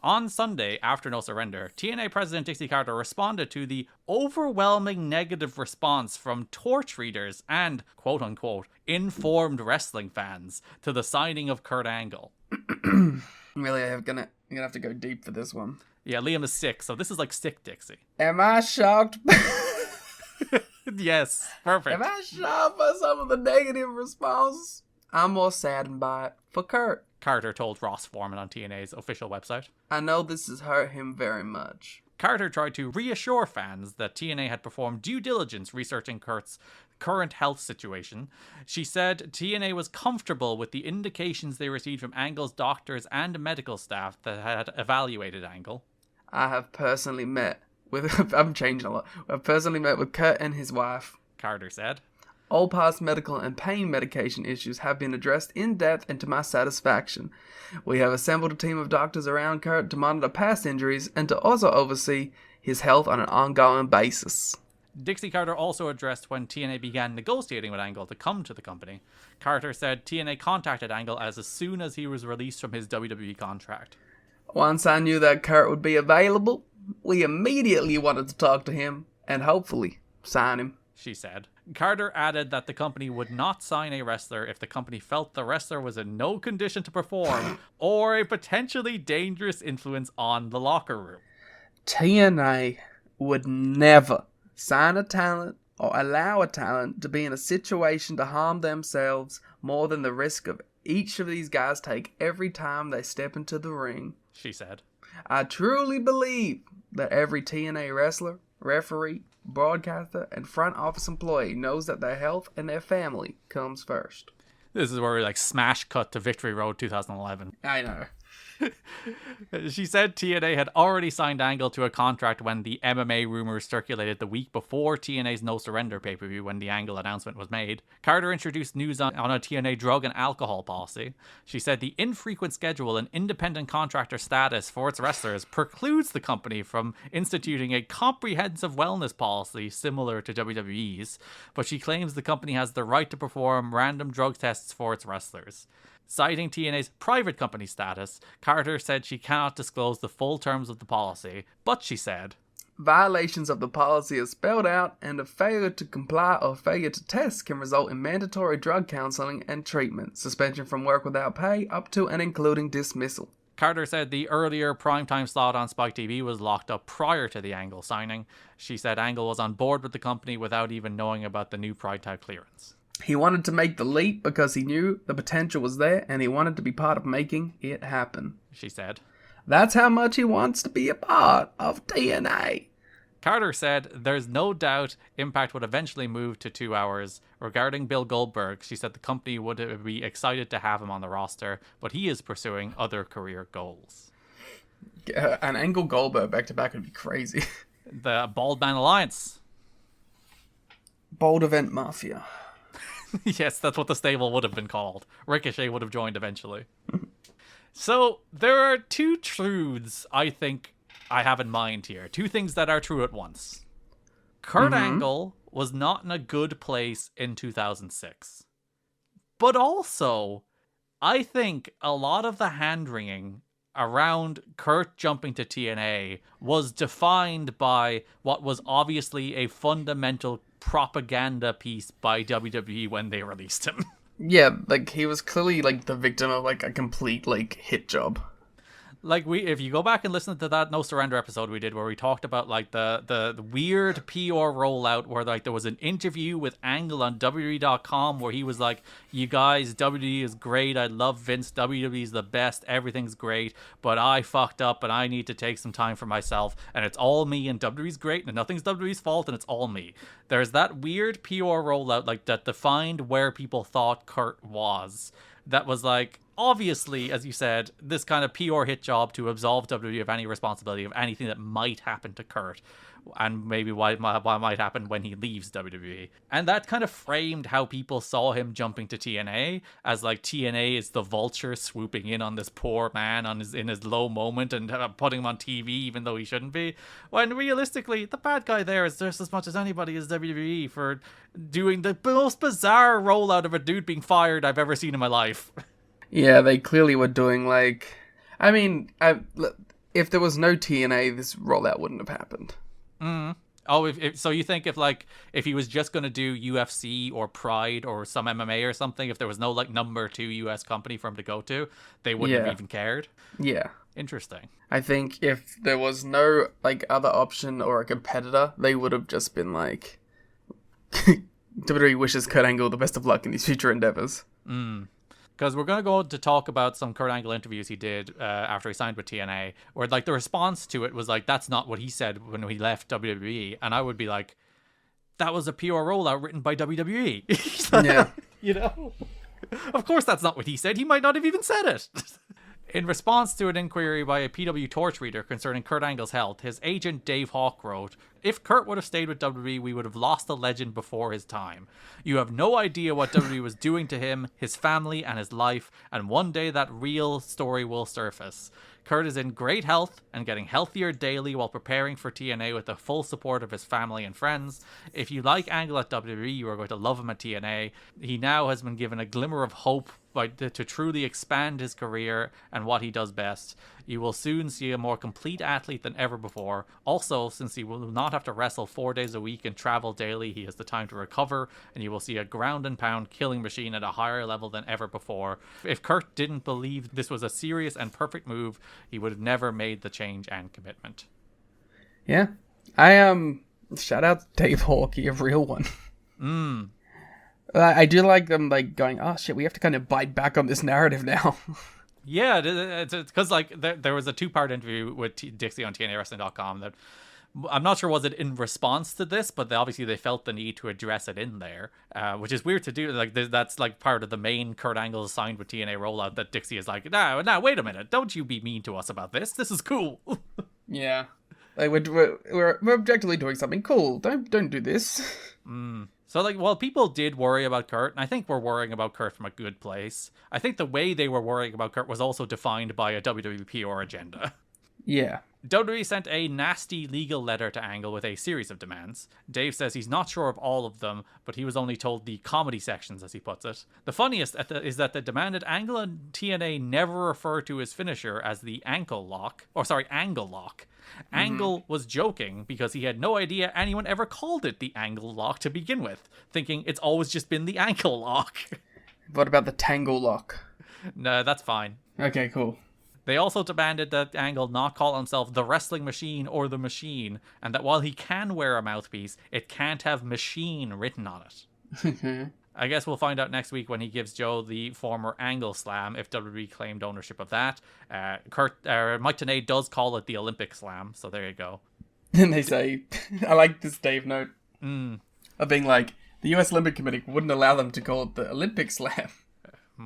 On Sunday, after No Surrender, TNA President Dixie Carter responded to the overwhelming negative response from torch readers and, quote-unquote, informed wrestling fans to the signing of Kurt Angle. Really, I'm gonna have to go deep for this one. Yeah, Liam is sick, so this is like sick Dixie. Am I shocked? Yes, perfect. Am I shocked by some of the negative responses? I'm more saddened by it for Kurt. Carter told Ross Foreman on TNA's official website. I know this has hurt him very much. Carter tried to reassure fans that TNA had performed due diligence researching Kurt's current health situation. She said TNA was comfortable with the indications they received from Angle's doctors and medical staff that had evaluated Angle. I have personally met with... I'm changing a lot. I've personally met with Kurt and his wife. Carter said. All past medical and pain medication issues have been addressed in depth and to my satisfaction. We have assembled a team of doctors around Kurt to monitor past injuries and to also oversee his health on an ongoing basis. Dixie Carter also addressed when TNA began negotiating with Angle to come to the company. Carter said TNA contacted Angle as soon as he was released from his WWE contract. Once I knew that Kurt would be available, we immediately wanted to talk to him and hopefully sign him, she said. Carter added that the company would not sign a wrestler if the company felt the wrestler was in no condition to perform or a potentially dangerous influence on the locker room. TNA would never sign a talent or allow a talent to be in a situation to harm themselves more than the risk of each of these guys take every time they step into the ring, she said. I truly believe that every TNA wrestler, referee, broadcaster, and front office employee knows that their health and their family comes first. This is where we smash cut to Victory Road 2011. I know. She said TNA had already signed Angle to a contract when the MMA rumors circulated the week before TNA's No Surrender pay-per-view when the Angle announcement was made. Carter introduced news on a TNA drug and alcohol policy. She said the infrequent schedule and independent contractor status for its wrestlers precludes the company from instituting a comprehensive wellness policy similar to WWE's, but she claims the company has the right to perform random drug tests for its wrestlers. Citing TNA's private company status, Carter said she cannot disclose the full terms of the policy, but she said, violations of the policy are spelled out, and a failure to comply or failure to test can result in mandatory drug counseling and treatment, suspension from work without pay, up to and including dismissal. Carter said the earlier primetime slot on Spike TV was locked up prior to the Angle signing. She said Angle was on board with the company without even knowing about the new primetime clearance. He wanted to make the leap because he knew the potential was there and he wanted to be part of making it happen, she said. That's how much he wants to be a part of TNA. Carter said there's no doubt Impact would eventually move to 2 hours. Regarding Bill Goldberg, she said the company would be excited to have him on the roster, but he is pursuing other career goals. An Angle Goldberg back-to-back would be crazy. The Bald Man Alliance. Bold Event Mafia. Yes, that's what the stable would have been called. Ricochet would have joined eventually. So, there are two truths I think I have in mind here. Two things that are true at once. Kurt Angle was not in a good place in 2006. But also, I think a lot of the hand-wringing around Kurt jumping to TNA was defined by what was obviously a fundamental propaganda piece by WWE when they released him. Yeah, he was clearly the victim of a complete hit job. If you go back and listen to that No Surrender episode we did where we talked about the weird PR rollout where there was an interview with Angle on WWE.com where he was like, you guys, WWE is great, I love Vince, WWE is the best, everything's great, but I fucked up and I need to take some time for myself and it's all me and WWE's great and nothing's WWE's fault and it's all me. There's that weird PR rollout that defined where people thought Kurt was. That was obviously, as you said, this kind of PR hit job to absolve WWE of any responsibility of anything that might happen to Kurt and maybe what might happen when he leaves WWE. And that kind of framed how people saw him jumping to TNA as TNA is the vulture swooping in on this poor man in his low moment and putting him on TV even though he shouldn't be. When realistically, the bad guy there is just as much as anybody as WWE for doing the most bizarre rollout of a dude being fired I've ever seen in my life. Yeah, they clearly were doing if there was no TNA, this rollout wouldn't have happened. Oh, so you think if he was just going to do UFC or Pride or some MMA or something, if there was no like number 2 US company for him to go to, they wouldn't have even cared? Yeah. Interesting. I think if there was no like other option or a competitor, they would have just been like, WWE wishes Kurt Angle the best of luck in his future endeavors. Because we're going to go to talk about some Kurt Angle interviews he did after he signed with TNA, where like the response to it was like, that's not what he said when he left WWE. And I would be like, that was a PR rollout written by WWE. Yeah. You know? Of course that's not what he said. He might not have even said it. In response to an inquiry by a PW Torch reader concerning Kurt Angle's health, his agent Dave Hawk wrote, "If Kurt would have stayed with WWE, we would have lost a legend before his time. You have no idea what WWE was doing to him, his family, and his life, and one day that real story will surface. Kurt is in great health and getting healthier daily while preparing for TNA with the full support of his family and friends. If you like Angle at WWE, you are going to love him at TNA. He now has been given a glimmer of hope to truly expand his career and what he does best. You will soon see a more complete athlete than ever before. Also, since he will not have to wrestle 4 days a week and travel daily, he has the time to recover, and you will see a ground and pound killing machine at a higher level than ever before. If Kurt didn't believe this was a serious and perfect move, he would have never made the change and commitment." Yeah. Shout out to Dave Hawk, a real one. I do like them like going, oh shit, we have to kind of bite back on this narrative now. Yeah, it's because like there was a 2-part interview with Dixie on TNAWrestling.com that I'm not sure was it in response to this, but obviously they felt the need to address it in there, which is weird to do. Like that's like part of the main Kurt Angle signed with TNA rollout that Dixie is like, no, wait a minute, don't you be mean to us about this. This is cool. Yeah, like we're objectively doing something cool. Don't do this. So, like, well, people did worry about Kurt, and I think we're worrying about Kurt from a good place. I think the way they were worrying about Kurt was also defined by a WWE PR agenda. Yeah. WWE sent a nasty legal letter to Angle with a series of demands. Dave says he's not sure of all of them, but he was only told the comedy sections, as he puts it. The funniest is that they demanded Angle and TNA never refer to his finisher as the Angle Lock. Angle was joking because he had no idea anyone ever called it the Angle Lock to begin with, thinking it's always just been the Ankle Lock. What about the Tangle Lock? No, that's fine. Okay, cool. They also demanded that Angle not call himself the Wrestling Machine or the Machine, and that while he can wear a mouthpiece, it can't have Machine written on it. I guess we'll find out next week when he gives Joe the former Angle Slam if WWE claimed ownership of that. Mike Tenay does call it the Olympic Slam, so there you go. And they say, I like this Dave note, of being like, the US Olympic Committee wouldn't allow them to call it the Olympic Slam.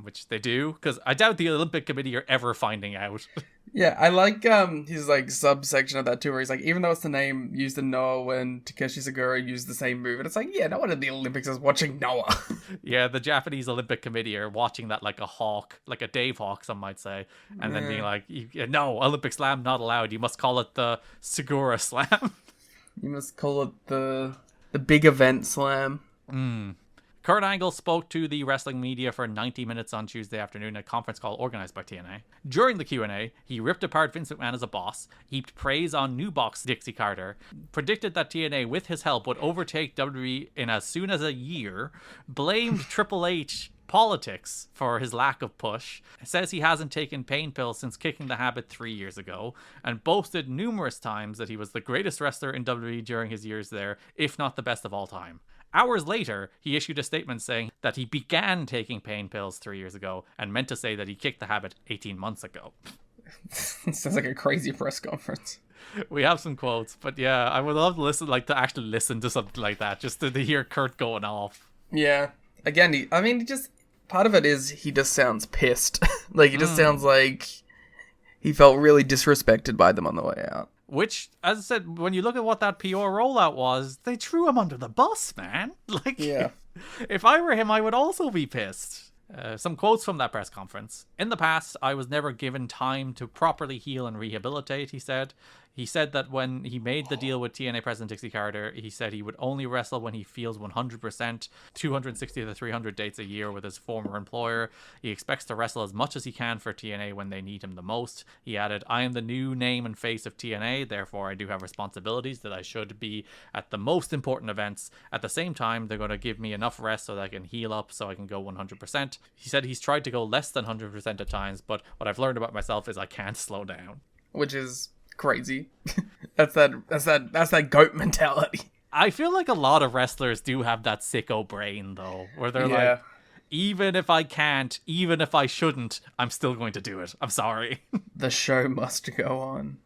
Which they do, because I doubt the Olympic Committee are ever finding out. Yeah, I like his like subsection of that too, where he's like, even though it's the name used in Noah when Takeshi Sagura used the same move, and it's like, yeah, no one in the Olympics is watching Noah. Yeah, the Japanese Olympic Committee are watching that like a hawk, like a Dave Hawk, some might say, and then being like, no, Olympic Slam not allowed. You must call it the Segura Slam. You must call it the big event slam. Kurt Angle spoke to the wrestling media for 90 minutes on Tuesday afternoon, a conference call organized by TNA. During the Q&A, he ripped apart Vince McMahon as a boss, heaped praise on new box Dixie Carter, predicted that TNA, with his help, would overtake WWE in as soon as a year, blamed Triple H politics for his lack of push, says he hasn't taken pain pills since kicking the habit 3 years ago, and boasted numerous times that he was the greatest wrestler in WWE during his years there, if not the best of all time. Hours later, he issued a statement saying that he began taking pain pills 3 years ago and meant to say that he kicked the habit 18 months ago. Sounds like a crazy press conference. We have some quotes, but yeah, I would love to actually listen to something like that, just to hear Kurt going off. Yeah. Again, part of it is he just sounds pissed. Like, he just sounds like he felt really disrespected by them on the way out. Which, as I said, when you look at what that PR rollout was, they threw him under the bus, man. Like, yeah. If I were him, I would also be pissed. Some quotes from that press conference. In the past, I was never given time to properly heal and rehabilitate, he said. He said that when he made the deal with TNA President Dixie Carter, he said he would only wrestle when he feels 100%, 260 to 300 dates a year with his former employer. He expects to wrestle as much as he can for TNA when they need him the most. He added, I am the new name and face of TNA, therefore I do have responsibilities that I should be at the most important events. At the same time, they're going to give me enough rest so that I can heal up so I can go 100%. He said he's tried to go less than 100% at times, but what I've learned about myself is I can't slow down. Which is crazy. that's that goat mentality. I feel like a lot of wrestlers do have that sicko brain though, where they're like, even if I can't, even if I shouldn't, I'm still going to do it. I'm sorry. The show must go on.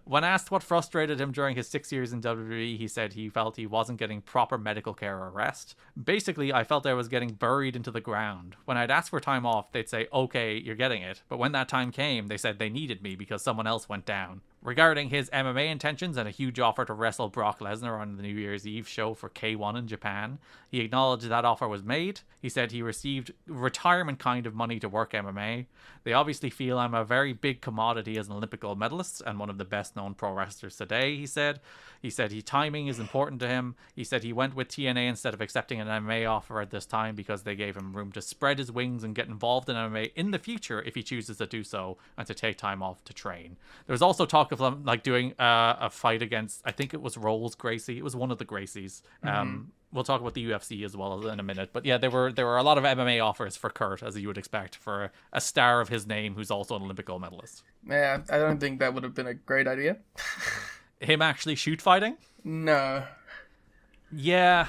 When asked what frustrated him during his 6 years in WWE, he said he felt he wasn't getting proper medical care or rest. Basically, I felt I was getting buried into the ground. When I'd ask for time off, they'd say, okay, you're getting it. But when that time came, they said they needed me because someone else went down. Regarding his MMA intentions and a huge offer to wrestle Brock Lesnar on the New Year's Eve show for K1 in Japan, he acknowledged that offer was made. He said he received retirement kind of money to work MMA. They obviously feel I'm a very big commodity as an Olympic gold medalist and one of the best known pro wrestlers today, he said. He said timing is important to him. He said he went with TNA instead of accepting an MMA offer at this time because they gave him room to spread his wings and get involved in MMA in the future if he chooses to do so and to take time off to train. There was also talk of them like doing a fight against, I think it was Rolls Gracie. It was one of the Gracies. We'll talk about the UFC as well in a minute. But yeah, there were a lot of MMA offers for Kurt, as you would expect, for a star of his name who's also an Olympic gold medalist. Yeah, I don't think that would have been a great idea. Him actually shoot fighting? No. Yeah.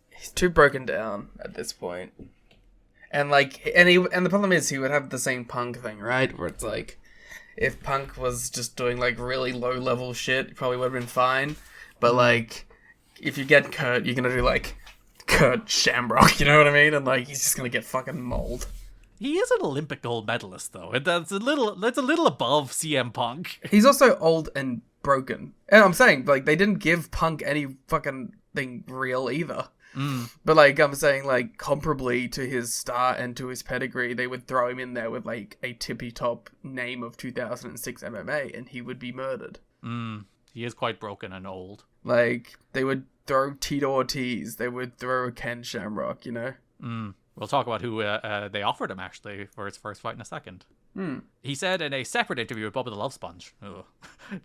He's too broken down at this point. And the problem is he would have the same Punk thing, right? Where it's like, if Punk was just doing like really low level shit, it probably would have been fine. But like, if you get Kurt, you're gonna do like Kurt Shamrock, you know what I mean? And like, he's just gonna get fucking mauled. He is an Olympic gold medalist, though. That's a little above CM Punk. He's also old and broken. And I'm saying, like, they didn't give Punk any fucking thing real either. But like, I'm saying, like, comparably to his start and to his pedigree, they would throw him in there with like a tippy top name of 2006 MMA, and he would be murdered. He is quite broken and old. Like, they would throw Tito Ortiz, they would throw Ken Shamrock, you know? We'll talk about who they offered him, actually, for his first fight in a second. He said in a separate interview with Bubba the Love Sponge,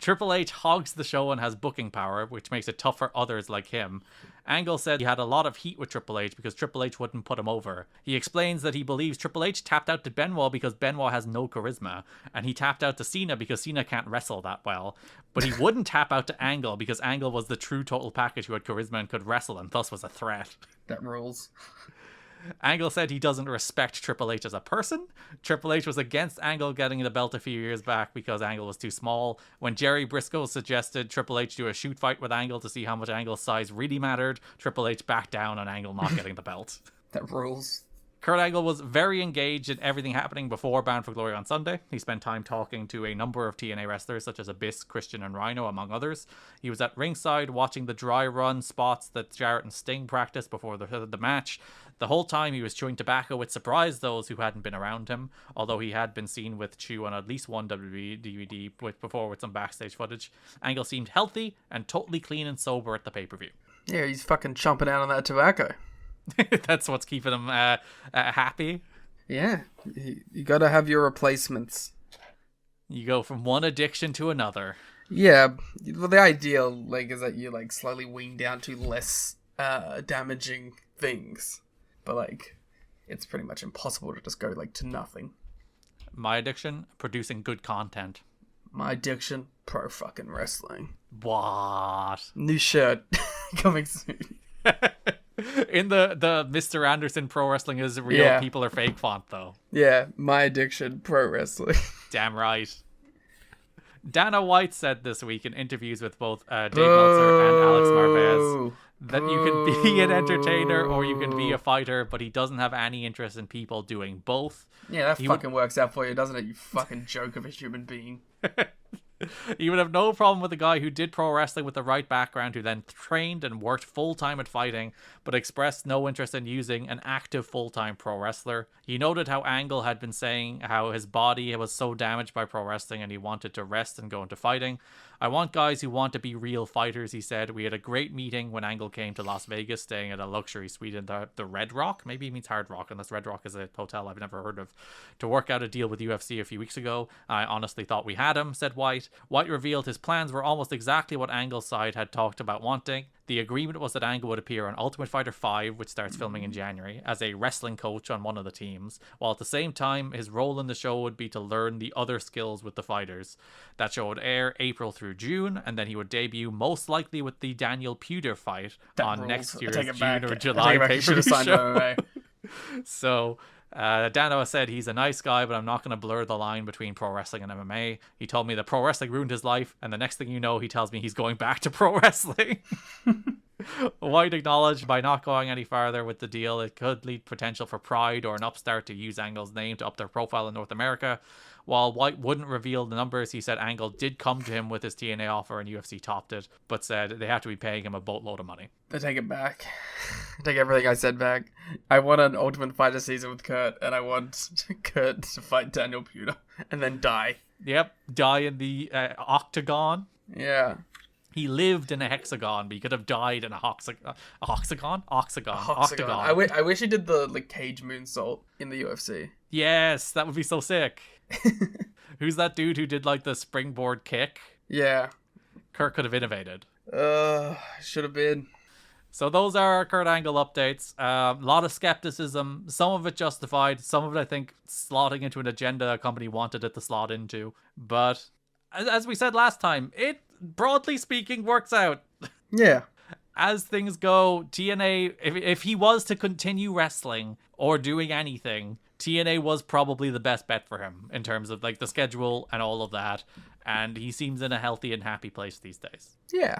Triple H hogs the show and has booking power, which makes it tough for others like him. Angle said he had a lot of heat with Triple H because Triple H wouldn't put him over. He explains that he believes Triple H tapped out to Benoit because Benoit has no charisma, and he tapped out to Cena because Cena can't wrestle that well. But he wouldn't tap out to Angle because Angle was the true total package who had charisma and could wrestle and thus was a threat. That rules. Angle said he doesn't respect Triple H as a person. Triple H was against Angle getting the belt a few years back because Angle was too small. When Jerry Briscoe suggested Triple H do a shoot fight with Angle to see how much Angle's size really mattered, Triple H backed down on Angle not getting the belt. That rules. Kurt Angle was very engaged in everything happening before Bound for Glory on Sunday. He spent time talking to a number of TNA wrestlers such as Abyss, Christian, and Rhino, among others. He was at ringside watching the dry run spots that Jarrett and Sting practiced before the match. The whole time he was chewing tobacco, which surprised those who hadn't been around him, although he had been seen with Chew on at least one WWE DVD before with some backstage footage. Angle seemed healthy and totally clean and sober at the pay-per-view. Yeah, he's fucking chomping out on that tobacco. That's what's keeping him happy. Yeah, you gotta have your replacements. You go from one addiction to another. Yeah, well, the ideal like is that you like slowly wean down to less damaging things, but like it's pretty much impossible to just go like to nothing. My addiction, producing good content. My addiction, pro fucking wrestling. What? New shirt coming soon. In the Mr. Anderson Pro Wrestling is real, people are fake font, though. Yeah, my addiction, pro wrestling. Damn right. Dana White said this week in interviews with both Dave Meltzer and Alex Marvez that you can be an entertainer or you can be a fighter, but he doesn't have any interest in people doing both. Yeah, that fucking works out for you, doesn't it, you fucking joke of a human being. He would have no problem with a guy who did pro wrestling with the right background, who then trained and worked full-time at fighting, but expressed no interest in using an active full-time pro wrestler. He noted how Angle had been saying how his body was so damaged by pro wrestling and he wanted to rest and go into fighting. I want guys who want to be real fighters, he said. We had a great meeting when Angle came to Las Vegas, staying at a luxury suite in the Red Rock. Maybe he means Hard Rock, unless Red Rock is a hotel I've never heard of. To work out a deal with UFC a few weeks ago. I honestly thought we had him, said White. White revealed his plans were almost exactly what Angle's side had talked about wanting. The agreement was that Angle would appear on Ultimate Fighter 5, which starts filming in January, as a wrestling coach on one of the teams, while at the same time, his role in the show would be to learn the other skills with the fighters. That show would air April through June, and then he would debut most likely with the Daniel Puder fight on next year's June or July pay-per-view show. So... Dano said he's a nice guy, but I'm not going to blur the line between pro wrestling and MMA. He told me that pro wrestling ruined his life, and the next thing you know, he tells me he's going back to pro wrestling. White acknowledged by not going any farther with the deal, it could lead potential for Pride or an upstart to use Angle's name to up their profile in North America. While White wouldn't reveal the numbers, he said Angle did come to him with his TNA offer and UFC topped it, but said they have to be paying him a boatload of money. I take it back. I take everything I said back. I want an Ultimate Fighter season with Kurt, and I want Kurt to fight Daniel Puder and then die. Yep, die in the octagon. Yeah. He lived in a hexagon, but he could have died in a octagon. I wish he did the cage moonsault in the UFC. Yes, that would be so sick. Who's that dude who did the springboard kick? Yeah. Kurt could have innovated. Should have been. So those are our Kurt Angle updates. A lot of skepticism, some of it justified, some of it I think slotting into an agenda a company wanted it to slot into. But as we said last time, it, broadly speaking, works out. Yeah. As things go, TNA, if he was to continue wrestling or doing anything, TNA was probably the best bet for him in terms of the schedule and all of that. And he seems in a healthy and happy place these days. Yeah.